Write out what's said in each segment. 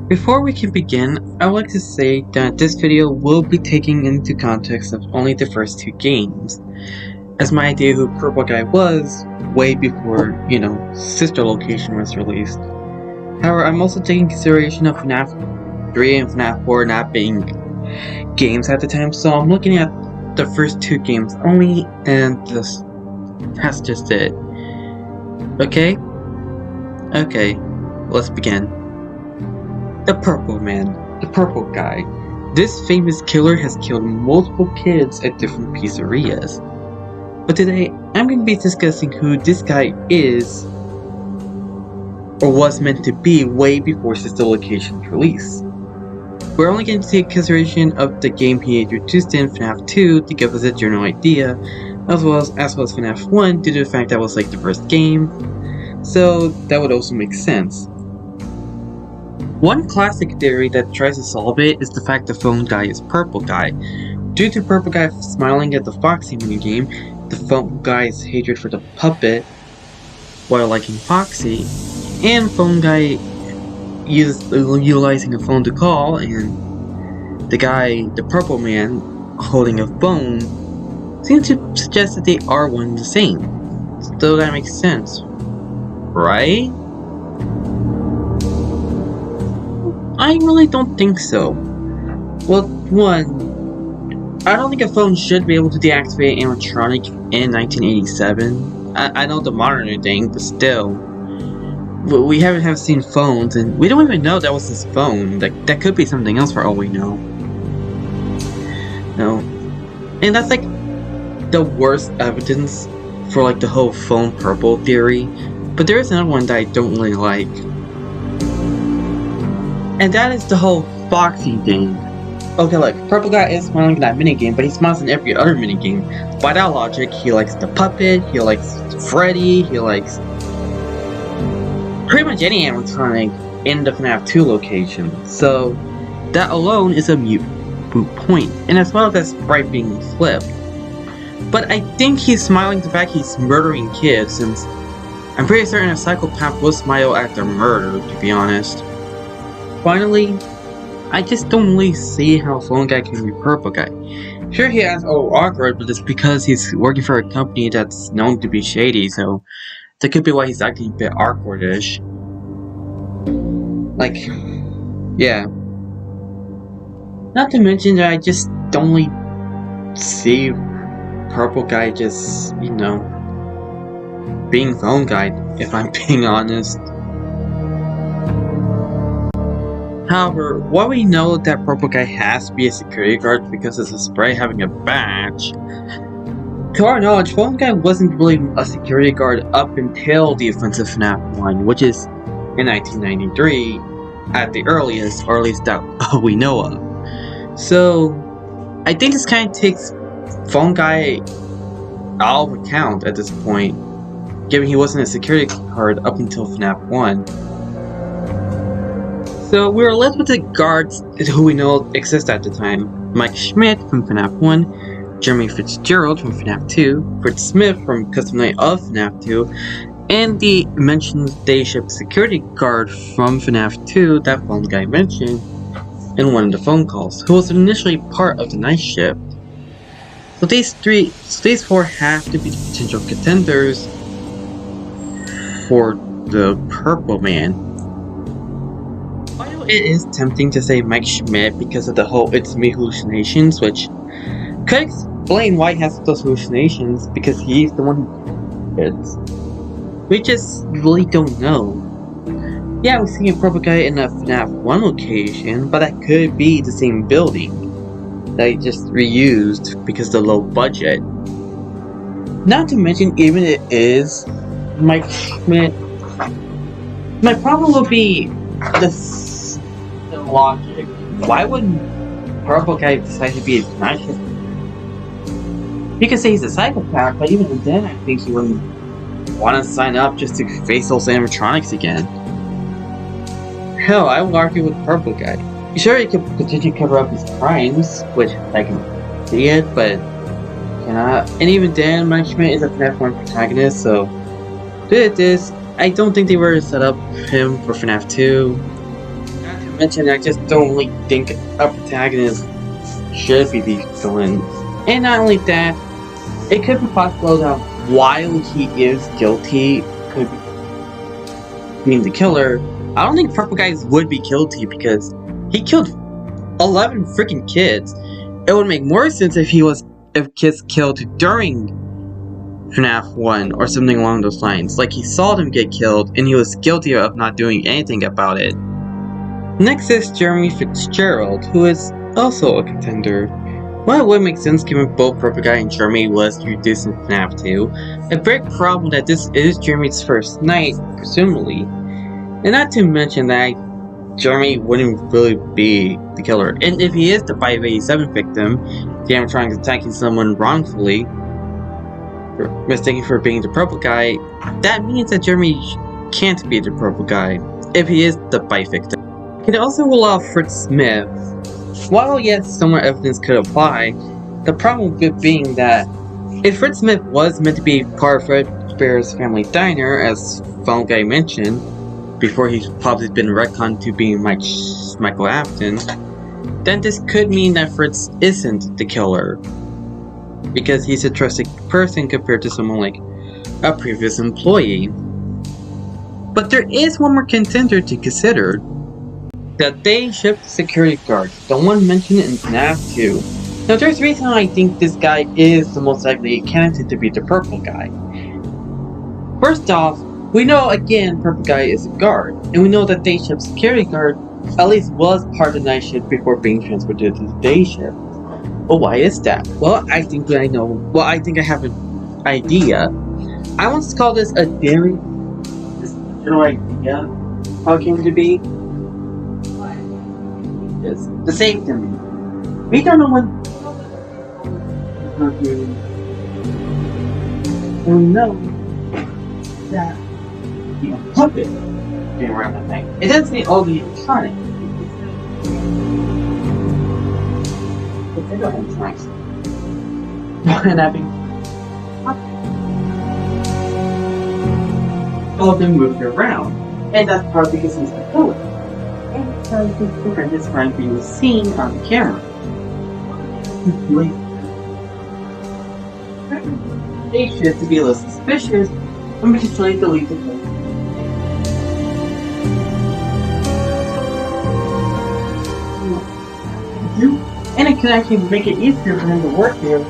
Before we can begin, I would like to say that this video will be taking into context of only the first two games, as my idea who Purple Guy was way before, Sister Location was released. However, I'm also taking consideration of FNaF 3 and FNaF 4 not being games at the time, so I'm looking at the first two games only, and that's just it. Okay? Okay, let's begin. The Purple Man, the Purple Guy. This famous killer has killed multiple kids at different pizzerias. But today, I'm going to be discussing who this guy is, or was meant to be way before Sister Location's release. We're only going to take consideration of the game he introduced in FNaF 2 to give us a general idea, as well as FNaF 1 due to the fact that was like the first game, so that would also make sense. One classic theory that tries to solve it is the fact the phone guy is Purple Guy. Due to Purple Guy smiling at the Foxy minigame, the phone guy's hatred for the puppet while liking Foxy, and phone guy utilizing a phone to call, and the Purple Man, holding a phone, seem to suggest that they are one and the same. So that makes sense, right? I really don't think so. Well, one, I don't think a phone should be able to deactivate animatronic in 1987. I know the modern thing, but still. We haven't seen phones, and we don't even know that was his phone. That could be something else for all we know. No. And that's like the worst evidence for like the whole phone purple theory. But there is another one that I don't really like. And that is the whole Foxy thing. Okay, look, Purple Guy is smiling in that minigame, but he smiles in every other minigame. By that logic, he likes the puppet, he likes Freddy, he likes pretty much any animatronic in the FNaF 2 location. So, that alone is a moot point, and as well as that sprite being flipped. But I think he's smiling at the fact he's murdering kids, since I'm pretty certain a psychopath will smile at their murder, to be honest. Finally, I just don't really see how Phone Guy can be Purple Guy. Sure, he has awkward, but it's because he's working for a company that's known to be shady, so that could be why he's acting a bit awkwardish. Like, yeah. Not to mention that I just don't really see Purple Guy just, being Phone Guy, if I'm being honest. However, while we know that Purple Guy has to be a security guard because of the spray having a badge, to our knowledge, Phone Guy wasn't really a security guard up until the offensive FNaF 1, which is in 1993 at the earliest, or at least that we know of. So, I think this kind of takes Phone Guy out of account at this point, given he wasn't a security guard up until FNaF 1. So we were left with the guards who we know exist at the time. Mike Schmid from FNaF 1, Jeremy Fitzgerald from FNaF 2, Fritz Smith from Custom Night of FNaF 2, and the mentioned day shift security guard from FNaF 2 that Phone Guy mentioned in one of the phone calls, who was initially part of the night shift. So these four have to be the potential contenders for the Purple Man. While it is tempting to say Mike Schmid because of the whole "it's me" hallucinations, which could explain why he has those hallucinations, because he's the one who hits. We just really don't know. Yeah, we're seeing a Purple Guy in a FNaF 1 location, but that could be the same building that they just reused because of the low budget. Not to mention, even if it is Mike Schmid, my problem would be the logic. Why wouldn't Purple Guy decide to be a night shift? You could say he's a psychopath, but even then I think he wouldn't want to sign up just to face those animatronics again. Hell, I would argue with Purple Guy. Sure, he could potentially cover up his crimes, which I can see it, but cannot. And even then, Mike Schmid is a FNaF 1 protagonist, so due to this, I don't think they were to set up him for FNaF 2. Not to mention, I just don't really think a protagonist should be the villain. And not only that, it could be possible that while he is guilty, could be being the killer, I don't think Purple Guys would be guilty because he killed 11 freaking kids. It would make more sense if kids killed during FNaF 1 or something along those lines. Like he saw them get killed and he was guilty of not doing anything about it. Next is Jeremy Fitzgerald, who is also a contender. Well, it would make sense given both Purple Guy and Jeremy was introduced in FNaF 2. A big problem that this is Jeremy's first night, presumably. And not to mention that Jeremy wouldn't really be the killer. And if he is the 587 victim, the animatronic attacking someone wrongfully, mistaken for being the Purple Guy, that means that Jeremy can't be the Purple Guy if he is the bite victim. It could also rule out Fritz Smith. While yes, some more evidence could apply, the problem with it being that if Fritz Smith was meant to be part of Fredbear's family diner, as Phone Guy mentioned, before he's probably been retconned to being Michael Afton, then this could mean that Fritz isn't the killer, because he's a trusted person compared to someone like a previous employee. But there is one more contender to consider. The day shift security guard, the one mentioned in FNaF 2. Now there's a reason I think this guy is the most likely candidate to be the Purple Guy. First off, we know again Purple Guy is a guard, and we know that day shift security guard at least was part of the night shift before being transferred to the day shift. Well, why is that? Well, I think I know. Well, I think I have an idea. I want to call this a daring, this general idea how it came to be. Is the same thing. We don't know when. And we know that the puppet came around that thing. It doesn't say all the electronic. They don't have nice. And I think all of them moved around, and that's partly because he's the killer. And because to prevent his crime being seen on the camera. They should to be a little suspicious, and we just trying to delete the clip. And it could actually make it easier for him to work there.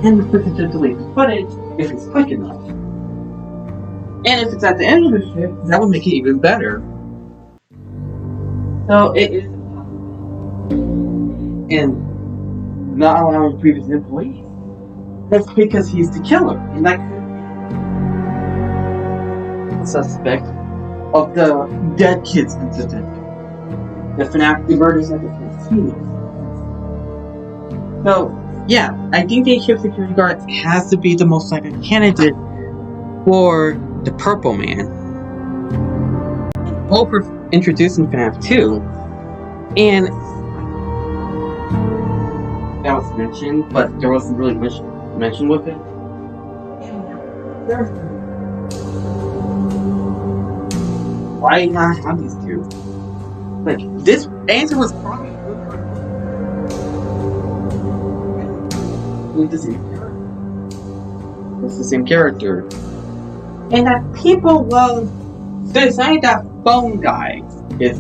And the to delete the footage if it's quick enough. And if it's at the end of the shift, that would make it even better. So it is. And not allowing previous employees. That's because he's the killer. And that could be a suspect of the dead kids incident. The FNaF murders at the casino. So, yeah, I think the shift security guard has to be the most likely candidate for the Purple Man. Both were introduced in FNaF 2, and that was mentioned, but there wasn't really much mentioned with it. Why not have these two? Like, this answer was probably the same character. It's the same character. And that people will decide that Phone Guy is.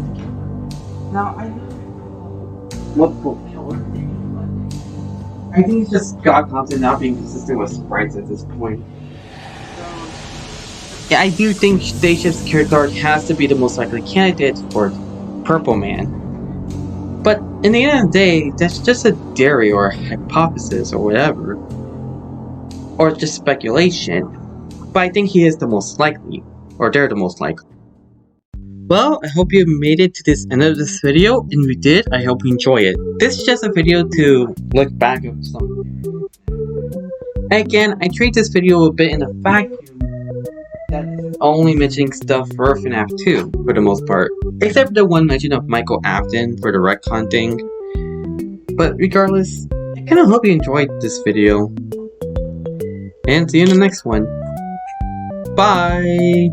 Now, I know multiple killers. I think it's just God content not being consistent with sprites at this point. Yeah, I do think Day Shift Security Guard has to be the most likely candidate for Purple Man. But in the end of the day, that's just a theory or a hypothesis or whatever. Or just speculation. But I think he is the most likely. Or they're the most likely. Well, I hope you made it to this end of this video, and if you did, I hope you enjoy it. This is just a video to look back at something. Again, I treat this video a bit in a vacuum. That's only mentioning stuff for FNaF 2, for the most part. Except the one mention of Michael Afton for the retcon thing. But regardless, I kinda hope you enjoyed this video. And see you in the next one. Bye!